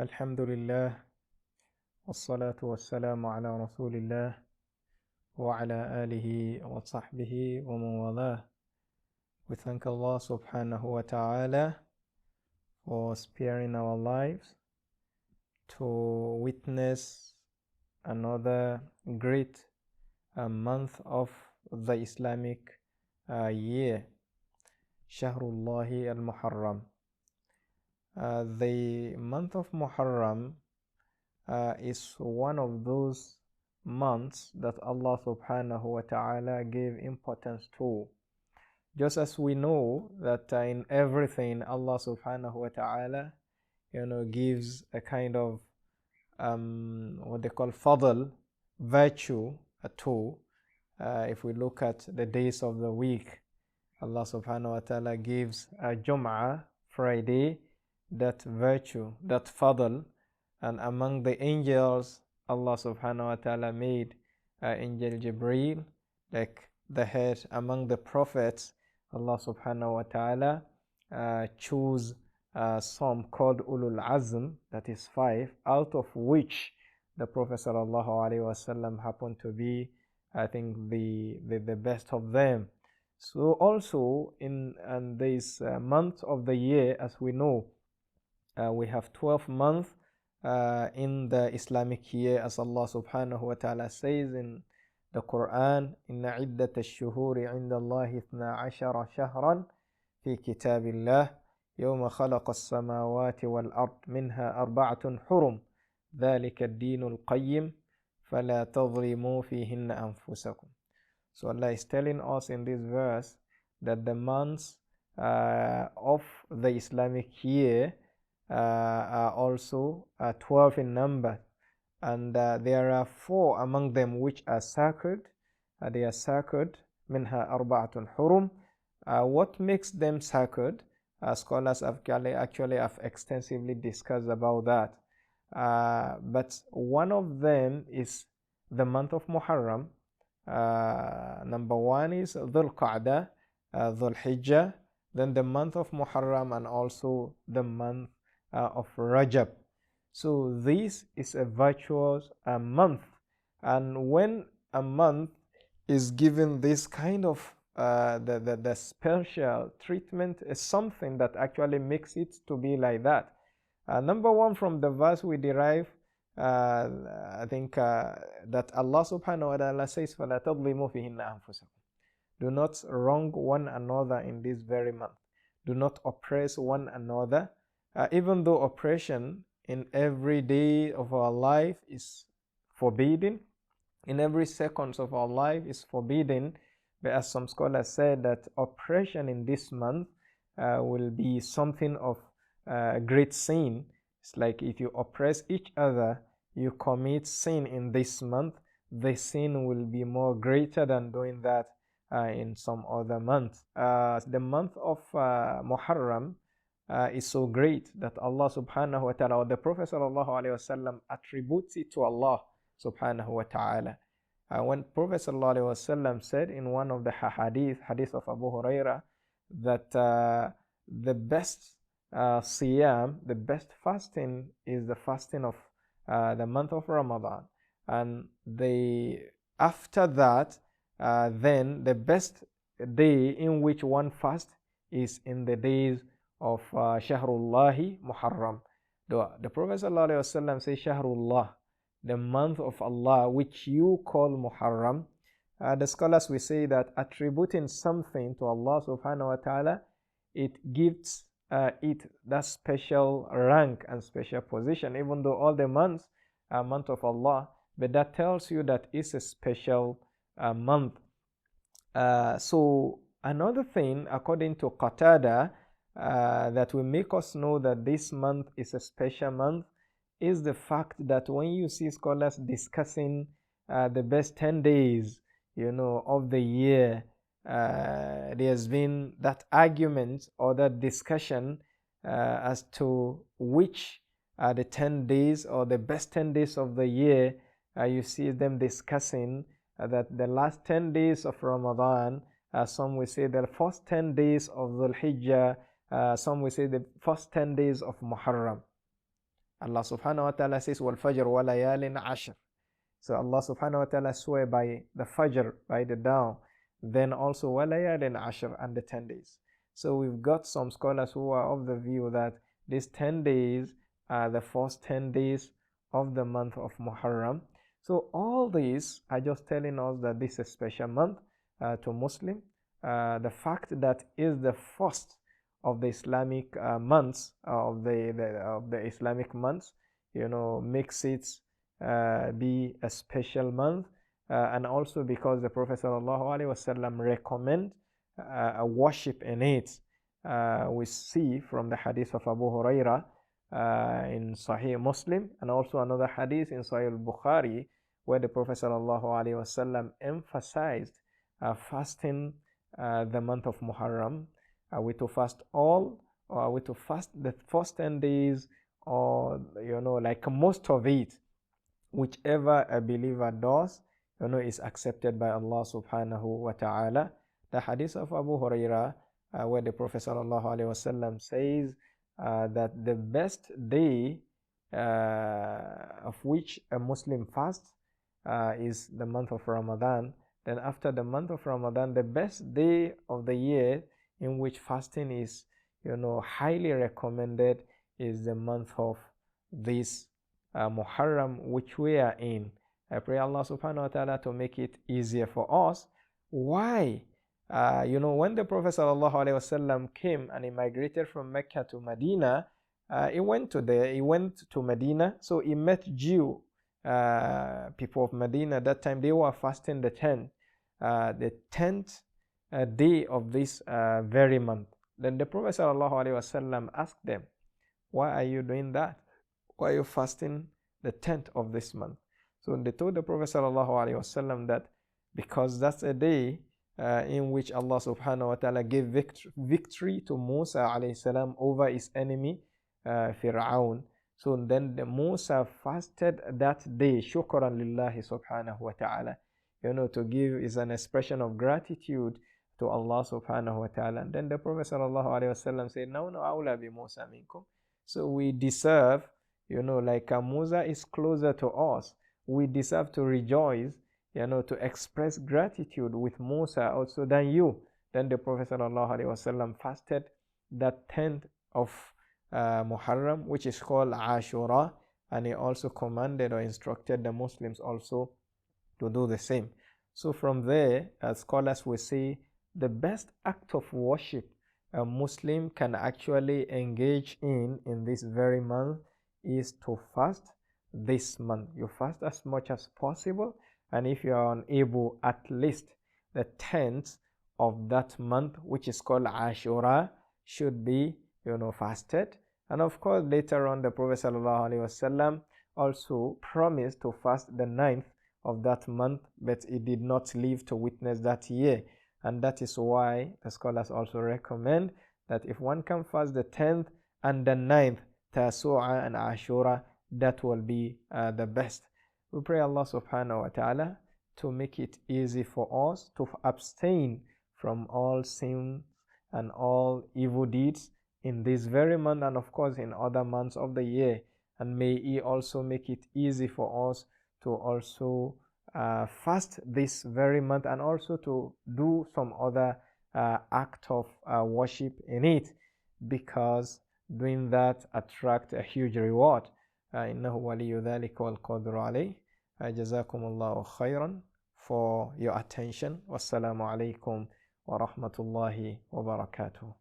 الحمد لله والصلاة والسلام على رسول الله وعلى آله وصحبه ومن والاه. We thank Allah subhanahu wa ta'ala for sparing our lives to witness another great month of the Islamic year, Shahrullahi al-Muharram. The month of Muharram is one of those months that Allah subhanahu wa ta'ala gave importance to. Just as we know that in everything Allah subhanahu wa ta'ala gives a kind of what they call fadl, virtue to. If we look at the days of the week, Allah subhanahu wa ta'ala gives a Jum'ah, Friday, that virtue, that fadl. And among the angels, Allah subhanahu wa ta'ala made Angel Jibreel like the head. Among the prophets, Allah subhanahu wa ta'ala chose some called Ulul Azm, that is 5, out of which the Prophet sallallahu alaihi wasallam happened to be, I think, the best of them. So also in this month of the year, as we know, we have 12 months in the Islamic year, as Allah subhanahu wa ta'ala says in the Quran, Inna iddat ash-shuhuri inda Allahi 12 shahran fi kitabillah yawma khalaqa as-samawati wal ard minha arba'atun hurum dhalika ad-dinu al-qayyim fala tadhlimu fihinna anfusakum. So Allah is telling us in this verse that the months of the Islamic year are also 12 in number, and there are 4 among them which are sacred. They are sacred. Minha arba'atun hurum. What makes them sacred? Scholars have actually have extensively discussed about that. But one of them is the month of Muharram. Number 1 is Dhul Qa'dah, Dhul Hijjah, then the month of Muharram, and also the month of Rajab. So this is a virtuous month, and when a month is given this kind of the special treatment, is something that actually makes it to be like that. Number 1, from the verse we derive, I think that Allah subhanahu wa ta'ala says, فَلَا تَظْلِمُوا فِيهِنَّ أَنفُسَكُمْ. Do not wrong one another in this very month. Do not oppress one another. Even though oppression in every day of our life is forbidden, in every second of our life is forbidden, but as some scholars said, that oppression in this month will be something of great sin. It's like if you oppress each other, you commit sin in this month, the sin will be more greater than doing that in some other month. The month of Muharram is so great that Allah subhanahu wa ta'ala, or the Prophet sallallahu alaihi wasallam, attributes it to Allah subhanahu wa ta'ala. When Prophet sallallahu alaihi wasallam said in one of the hadith of Abu Huraira, that the best siyam, the best fasting is the fasting of the month of Ramadan, and after that, then the best day in which one fast is in the days of Shahrullahi Muharram. The Prophet ﷺ says Shahrullah, the month of Allah, which you call Muharram. The scholars will say that attributing something to Allah subhanahu wa ta'ala, it gives it that special rank and special position, even though all the months are month of Allah, but that tells you that it's a special month. So another thing, according to Qatada, that will make us know that this month is a special month is the fact that when you see scholars discussing the best 10 days of the year, there's been that argument or that discussion as to which are the 10 days or the best 10 days of the year. You see them discussing that the last 10 days of Ramadan, some will say the first 10 days of Dhul Hijjah, some will say the first 10 days of Muharram. Allah subhanahu wa ta'ala says, وَالْفَجْرِ وَلَيَالٍ عَشْرٍ. So Allah subhanahu wa ta'ala swear by the Fajr, by the dawn, then also وَلَيَالٍ عَشْرٍ, and the 10 days. So we've got some scholars who are of the view that these 10 days are the first 10 days of the month of Muharram. So all these are just telling us that this is a special month to Muslim. The fact that is the first of the Islamic months, of the Islamic months, makes it be a special month, and also because the Prophet ﷺ recommend a worship in it. We see from the hadith of Abu Huraira in Sahih Muslim, and also another hadith in Sahih Bukhari, where the Prophet ﷺ emphasized fasting the month of Muharram. Are we to fast all, or are we to fast the first 10 days, or like most of it? Whichever a believer does, is accepted by Allah subhanahu wa ta'ala. The hadith of Abu Huraira, where the Prophet sallallahu alaihi wasallam says that the best day of which a Muslim fasts is the month of Ramadan. Then after the month of Ramadan, the best day of the year in which fasting is highly recommended is the month of this Muharram, which we are in. I pray Allah subhanahu wa ta'ala to make it easier for us. Why? When the Prophet sallallahu alaihi wasallam came and he migrated from Mecca to Medina, he went to Medina, so he met Jew people of Medina. At that time they were fasting the 10th day of this very month. Then the Prophet sallallahu alaihi wasallam asked them, why are you doing that? Why are you fasting the 10th of this month? So they told the Prophet sallallahu alaihi wasallam that because that's a day in which Allah subhanahu wa ta'ala gave victory to Musa alayhi salam over his enemy Fir'aun. So then Musa fasted that day, shukran lillahi subhanahu wa ta'ala. To give is an expression of gratitude to Allah subhanahu wa ta'ala. And then the Prophet sallallahu alaihi wasallam said, no, awla bi Musa minkum. So we deserve, like Musa is closer to us. We deserve to rejoice, to express gratitude with Musa also than you. Then the Prophet ﷺ fasted that 10th of Muharram, which is called Ashura, and he also commanded or instructed the Muslims also to do the same. So from there, as scholars will say, the best act of worship a Muslim can actually engage in this very month is to fast this month. You fast as much as possible, and if you are unable, at least the 10th of that month, which is called Ashura, should be fasted. And of course later on the Prophet ﷺ also promised to fast the 9th of that month, but he did not live to witness that year. And that is why the scholars also recommend that if one can fast the 10th and the 9th, Tasu'a and Ashura, that will be the best. We pray Allah subhanahu wa ta'ala to make it easy for us to abstain from all sin and all evil deeds in this very month, and of course in other months of the year. And may He also make it easy for us to also fast this very month, and also to do some other act of worship in it, because doing that attract a huge reward. إنه ولي ذلك والقدر عليه. جزاكم الله خيرا for your attention. Wassalamu alaikum wa rahmatullahi wa barakatuh.